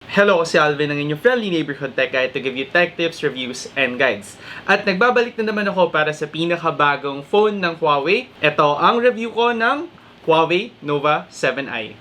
Hello, si Alvin, ang inyong friendly neighborhood tech guide to give you tech tips, reviews, and guides. At nagbabalik na naman ako para sa pinakabagong phone ng Huawei. Ito ang review ko ng Huawei Nova 7i.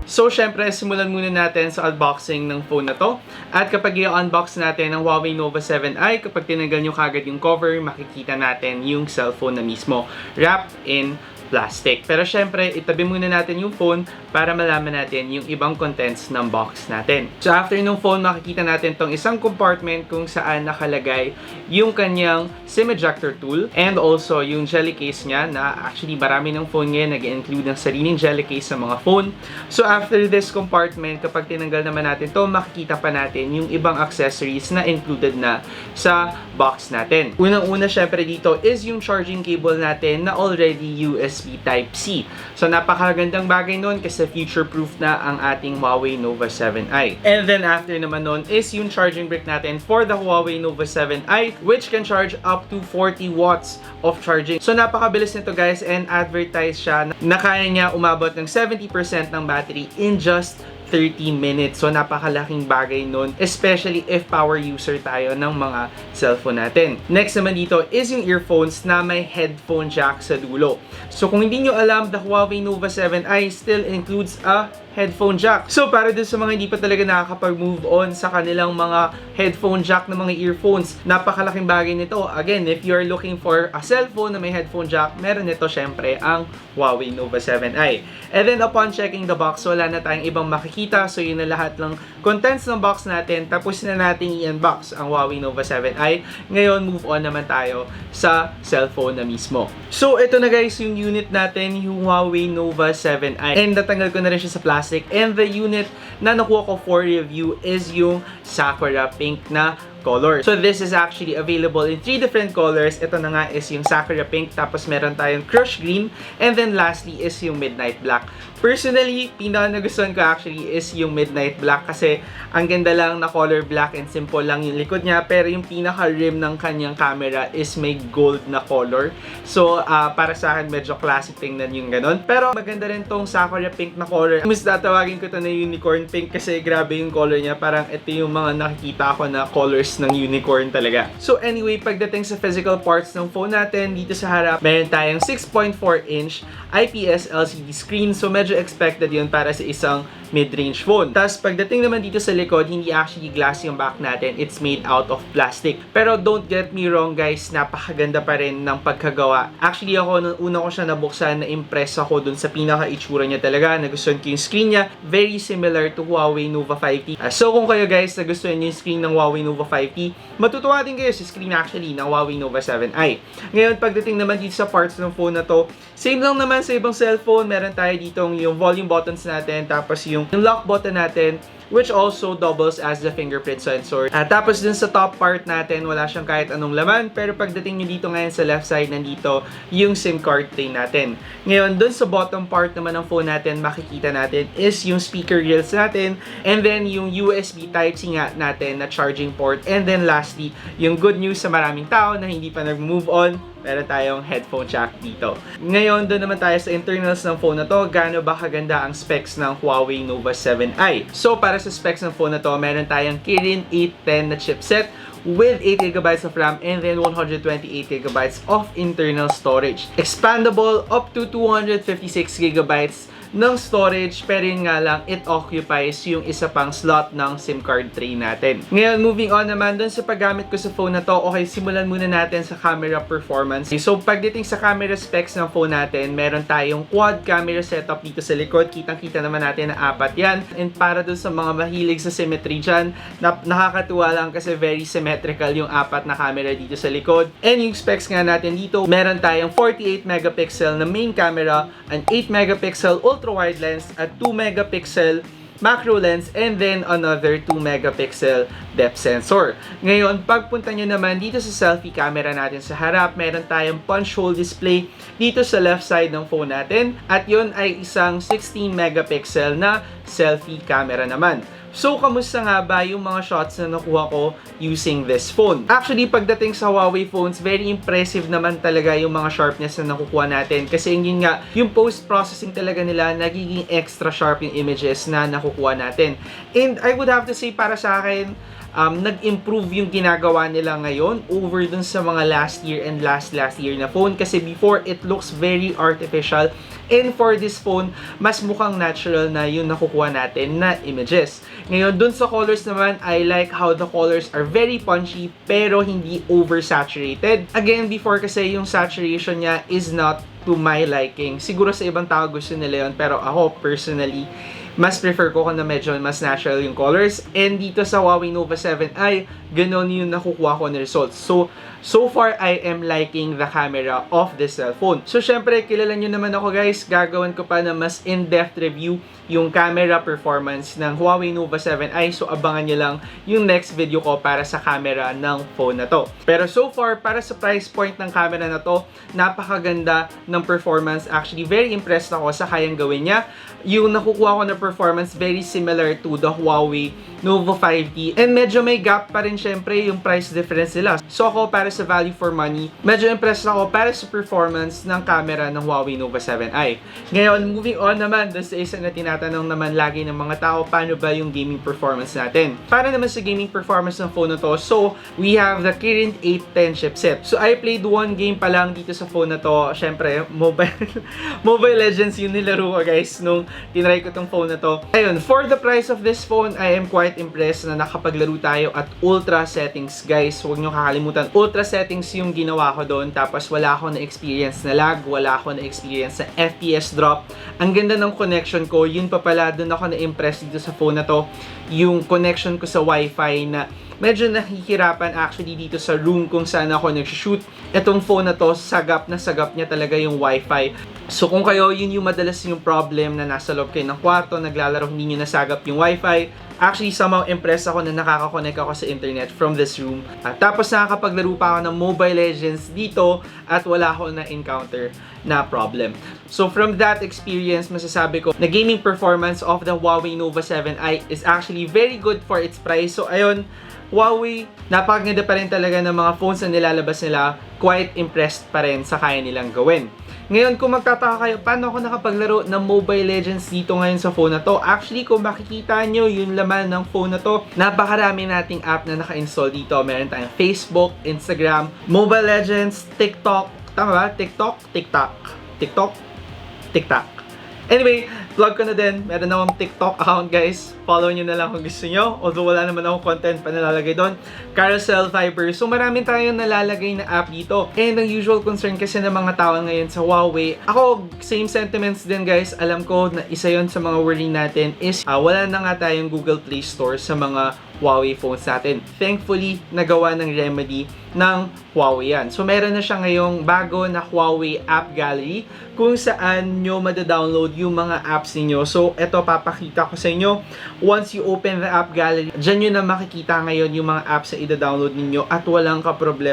So, syempre, simulan muna natin sa unboxing ng phone na to. At kapag i-unbox natin ang Huawei Nova 7i, kapag tinanggal nyo kagad yung cover, makikita natin yung cellphone na mismo wrapped in plastic. Pero syempre, itabi muna natin yung phone para malaman natin yung ibang contents ng box natin. So after ng phone, makikita natin tong isang compartment kung saan nakalagay yung kanyang SIM ejector tool and also yung jelly case niya na actually marami ng phone ngayon nag-include ng sariling jelly case sa mga phone. So after this compartment, kapag tinanggal naman natin to, makikita pa natin yung ibang accessories na included na sa box natin. Unang-una syempre dito is yung charging cable natin na already USB Type-C. So, napakagandang bagay nun kasi future-proof na ang ating Huawei Nova 7i. And then, after naman nun is yung charging brick natin for the Huawei Nova 7i which can charge up to 40 watts of charging. So, napakabilis nito guys and advertise siya na kaya niya umabot ng 70% ng battery in just 30 minutes. So, napakalaking bagay nun, especially if power user tayo ng mga cellphone natin. Next naman dito is yung earphones na may headphone jack sa dulo. So, kung hindi nyo alam, the Huawei Nova 7i still includes a headphone jack. So, para dun sa mga hindi pa talaga nakakapag-move on sa kanilang mga headphone jack na mga earphones, napakalaking bagay nito. Again, if you are looking for a cellphone na may headphone jack, meron nito syempre ang Huawei Nova 7i. And then, upon checking the box, wala na tayong ibang makikita. So, yun na lahat ng contents ng box natin. Tapos na natin i-unbox ang Huawei Nova 7i. Ngayon, move on naman tayo sa cellphone na mismo. So, ito na guys yung unit natin, yung Huawei Nova 7i. And natanggal ko na rin siya sa plastic. And the unit na nakuha ko for review is yung Sakura Pink na color. So this is actually available in 3 different colors. Ito na nga is yung Sakura Pink, tapos meron tayong Crush Green, and then lastly is yung Midnight Black. Personally, pinaka-nagustuhan ko actually is yung Midnight Black kasi ang ganda lang na color black and simple lang yung likod niya, pero yung pinaka-rim ng kanyang camera is may gold na color. So para sa akin medyo classic tingnan yung ganun. Pero maganda rin tong Sakura Pink na color. Mas tatawagin ko to na Unicorn Pink kasi grabe yung color niya. Parang ito yung mga nakikita ko na colors ng unicorn talaga. So anyway, pagdating sa physical parts ng phone natin, dito sa harap, meron tayong 6.4-inch IPS LCD screen. So medyo expected yun para sa isang mid-range phone. Tapos pagdating naman dito sa likod, hindi actually glass yung back natin. It's made out of plastic. Pero don't get me wrong guys, napakaganda pa rin ng pagkagawa. Actually ako, nung una ko siya nabuksan, na-impress ako dun sa pinaka-itsura niya talaga. Nagustuhan ko yung screen niya. Very similar to Huawei Nova 5T. So kung kayo guys, nagustuhan niyo yung screen ng Huawei Nova 5T, matutuwa din kayo sa screen actually ng Huawei Nova 7i. Ngayon, pagdating naman dito sa parts ng phone na to, same lang naman sa ibang cellphone. Meron tayo dito yung volume buttons natin, tapos yung lock button natin, which also doubles as the fingerprint sensor. Tapos dun sa top part natin, wala siyang kahit anong laman. Pero pagdating nyo dito ngayon sa left side, nandito yung SIM card tray natin. Ngayon, dun sa bottom part naman ng phone natin, makikita natin is yung speaker grills natin. And then yung USB Type-C nga natin na charging port. And then lastly, yung good news sa maraming tao na hindi pa nag-move on, meron tayong headphone jack dito. Ngayon, doon naman tayo sa internals ng phone na to. Gaano ba kaganda ang specs ng Huawei Nova 7i? So, para sa specs ng phone na to, meron tayong Kirin 810 na chipset with 8GB of RAM and then 128GB of internal storage. Expandable up to 256GB ng storage, pero yun nga lang, it occupies yung isa pang slot ng SIM card tray natin. Ngayon, moving on naman dun sa paggamit ko sa phone na to, okay, simulan muna natin sa camera performance. So, pagdating sa camera specs ng phone natin, meron tayong quad camera setup dito sa likod. Kitang-kita naman natin na 4 yan. And para dun sa mga mahilig sa symmetry dyan, nakakatuwa lang kasi very symmetrical yung 4 na camera dito sa likod. And yung specs nga natin dito, meron tayong 48 megapixel na main camera, an 8 megapixel ultra wide lens at 2 megapixel macro lens, and then another 2 megapixel depth sensor. Ngayon, pagpunta nyo naman dito sa selfie camera natin sa harap, meron tayong punch hole display dito sa left side ng phone natin, at yun ay isang 16 megapixel na selfie camera naman. So, kamusta nga ba yung mga shots na nakuha ko using this phone? Actually, pagdating sa Huawei phones, very impressive naman talaga yung mga sharpness na nakukuha natin. Kasi yun nga, yung post-processing talaga nila, nagiging extra sharp yung images na nakukuha natin. And I would have to say, para sa akin, nag-improve yung ginagawa nila ngayon over dun sa mga last year and last year na phone. Kasi before, it looks very artificial. And for this phone, mas mukhang natural na yung nakukuha natin na images. Ngayon, dun sa colors naman, I like how the colors are very punchy pero hindi oversaturated. Again, before kasi yung saturation niya is not to my liking. Siguro sa ibang tao gusto nila yun, pero ako personally, mas prefer ko kung na medyo mas natural yung colors. And dito sa Huawei Nova 7i, ganon yung nakukuha ko na results. So far, I am liking the camera of this cellphone. So, syempre, kilala nyo naman ako guys, gagawin ko pa na mas in-depth review yung camera performance ng Huawei Nova 7i. So, abangan nyo lang yung next video ko para sa camera ng phone na to. Pero so far, para sa price point ng camera na to, napakaganda ng performance. Actually, very impressed ako sa kayang gawin niya. Yung nakukuha ko na performance, very similar to the Huawei Nova 5T. And medyo may gap pa rin syempre yung price difference nila. So, ako para sa value for money, medyo impressed ako para sa performance ng camera ng Huawei Nova 7i. Ngayon, moving on naman, doon sa isa na tinatanong naman lagi ng mga tao, paano ba yung gaming performance natin? Para naman sa gaming performance ng phone na to, so, we have the Kirin 810 chipset. So, I played one game pa lang dito sa phone na to. Syempre, Mobile Legends yung nilaro ko guys, nung tinry ko tong phone na to. Ayun, for the price of this phone, I am quite impressed na nakapaglaro tayo at ultra settings guys. Huwag nyo kakalimutan, ultra settings yung ginawa ko doon, tapos wala ako na experience na lag, wala ako na experience na FPS drop. Ang ganda ng connection ko, yun pa pala, doon ako na-impress dito sa phone na to, yung connection ko sa Wi-Fi na medyo nahihirapan actually dito sa room kung saan ako nag-shoot. Itong phone na to, sagap niya talaga yung Wi-Fi. So kung kayo, yun yung madalas yung problem na nasa loob kayo ng kwarto, naglalaro, hindi nyo nasagap yung Wi-Fi. Actually, somehow impressed ako na nakaka-connect ako sa internet from this room. Tapos nakakapaglaro pa ako ng Mobile Legends dito at wala ako na-encounter na problem. So from that experience, masasabi ko na gaming performance of the Huawei Nova 7i is actually very good for its price. So ayun, Huawei, napakaganda pa rin talaga ng mga phones na nilalabas nila. Quite impressed pa rin sa kaya nilang gawin. Ngayon, kung magtataka kayo, paano ako nakapaglaro ng Mobile Legends dito ngayon sa phone na to? Actually, kung makikita nyo yung laman ng phone na to, napakarami nating app na naka-install dito. Meron tayong Facebook, Instagram, Mobile Legends, TikTok. Tama ba? TikTok. Anyway, vlog ko na din. Meron akong TikTok account guys. Follow nyo na lang kung gusto nyo. Although wala naman akong content pa nalalagay doon. Carousel, Viber. So marami tayong nalalagay na app dito. And ang usual concern kasi ng mga tao ngayon sa Huawei, ako, same sentiments din guys. Alam ko na isa yon sa mga worry natin is wala na nga tayong Google Play Store sa mga Huawei phones natin. Thankfully, nagawa ng remedy ng Huawei yan. So meron na siya ngayong bago na Huawei App Gallery kung saan nyo madadownload yung mga apps ninyo. So ito, papakita ko sa inyo. Once you open the App Gallery, dyan nyo na makikita ngayon yung mga apps na ida-download ninyo at walang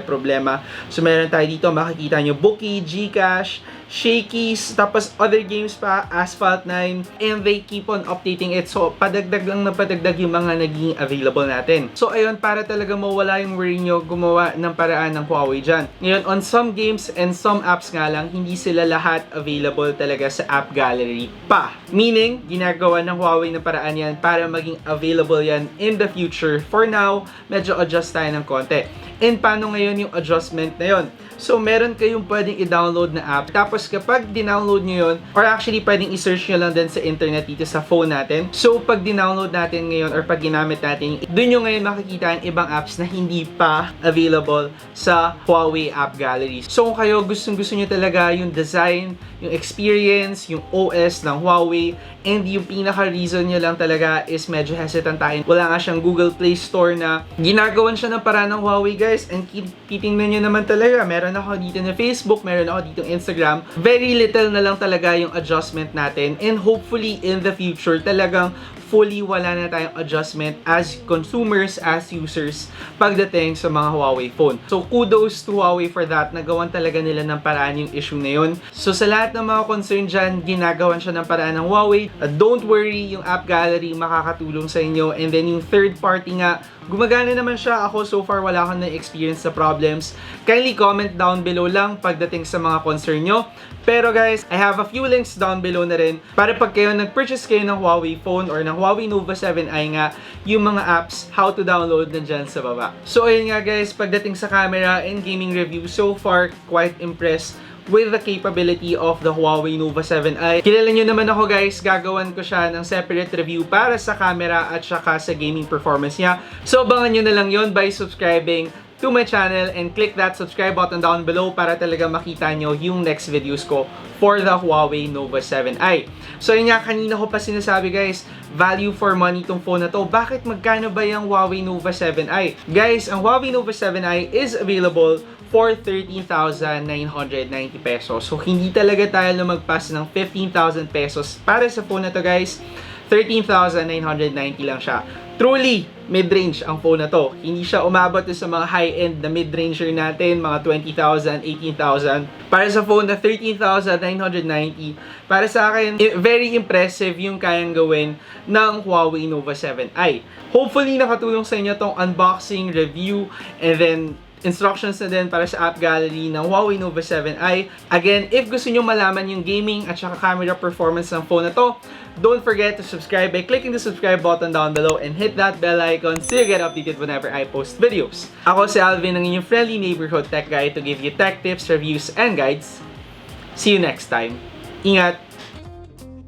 problema. So meron tayo dito, makikita nyo Bookie, Gcash, Shakey's, tapos other games pa, Asphalt 9, and they keep on updating it. So, padagdag lang na padagdag yung mga naging available natin. So, ayun, para talaga mawala yung worry nyo, gumawa ng paraan ng Huawei dyan. Ngayon, on some games and some apps nga lang, hindi sila lahat available talaga sa App Gallery pa. Meaning, ginagawa ng Huawei na paraan yan para maging available yan in the future. For now, medyo adjust tayo ng konti. And paano ngayon yung adjustment na yon? So, meron kayong pwedeng i-download na app. Tapos, kapag dinownload nyo yun, or actually, pwedeng i-search nyo lang din sa internet dito sa phone natin. So, pag dinownload natin ngayon, or pag ginamit natin, dun nyo ngayon makikita ang ibang apps na hindi pa available sa Huawei App Gallery. So, kung kayo gustong-gusto nyo talaga yung design, yung experience, yung OS ng Huawei, and yung pinaka-reason nyo lang talaga is medyo hesitant tayo. Wala nga siyang Google Play Store na ginagawan siya ng paraan ng Huawei, guys. And titingnan nyo naman talaga, meron ako dito na Facebook, meron ako dito Instagram. Very little na lang talaga yung adjustment natin. And hopefully, in the future, talagang fully wala na tayong adjustment as consumers, as users, pagdating sa mga Huawei phone. So, kudos to Huawei for that. Nagawan talaga nila ng paraan yung issue na yun. So, sa lahat ng mga concern dyan, ginagawan siya ng paraan ng Huawei. Don't worry, yung app gallery makakatulong sa inyo. And then, yung third party nga, gumagana naman siya. Ako, so far, wala akong na-experience sa problems. Kindly comment down below lang pagdating sa mga concern nyo. Pero guys, I have a few links down below na rin para pag kayo nag-purchase kayo ng Huawei phone or ng Huawei Nova 7i nga, yung mga apps, how to download na dyan sa baba. So ayun nga guys, pagdating sa camera and gaming review, so far, quite impressed with the capability of the Huawei Nova 7i. Kilala nyo naman ako guys, gagawan ko siya ng separate review para sa camera at saka sa gaming performance niya. So abangan nyo na lang yon by subscribing to my channel and click that subscribe button down below para talaga makita nyo yung next videos ko for the Huawei Nova 7i. So yun nga, kanina ko pa sinasabi guys, value for money tong phone na to. Bakit magkano ba yung Huawei Nova 7i? Guys, ang Huawei Nova 7i is available for 13,990 pesos. So hindi talaga tayo lumagpas ng 15,000 pesos para sa phone na to guys. 13,990 lang siya. Truly, mid-range ang phone na to. Hindi siya umabot sa mga high-end na mid-ranger natin, mga 20,000, 18,000. Para sa phone na 13,990, para sa akin, very impressive yung kayang gawin ng Huawei Nova 7i. Hopefully, nakatulong sa inyo tong unboxing, review, and then instructions na din para sa app gallery ng Huawei Nova 7i. Again, if gusto nyo malaman yung gaming at saka camera performance ng phone na to, don't forget to subscribe by clicking the subscribe button down below and hit that bell icon so you get updated whenever I post videos. Ako si Alvin, ang inyong friendly neighborhood tech guy to give you tech tips, reviews, and guides. See you next time. Ingat!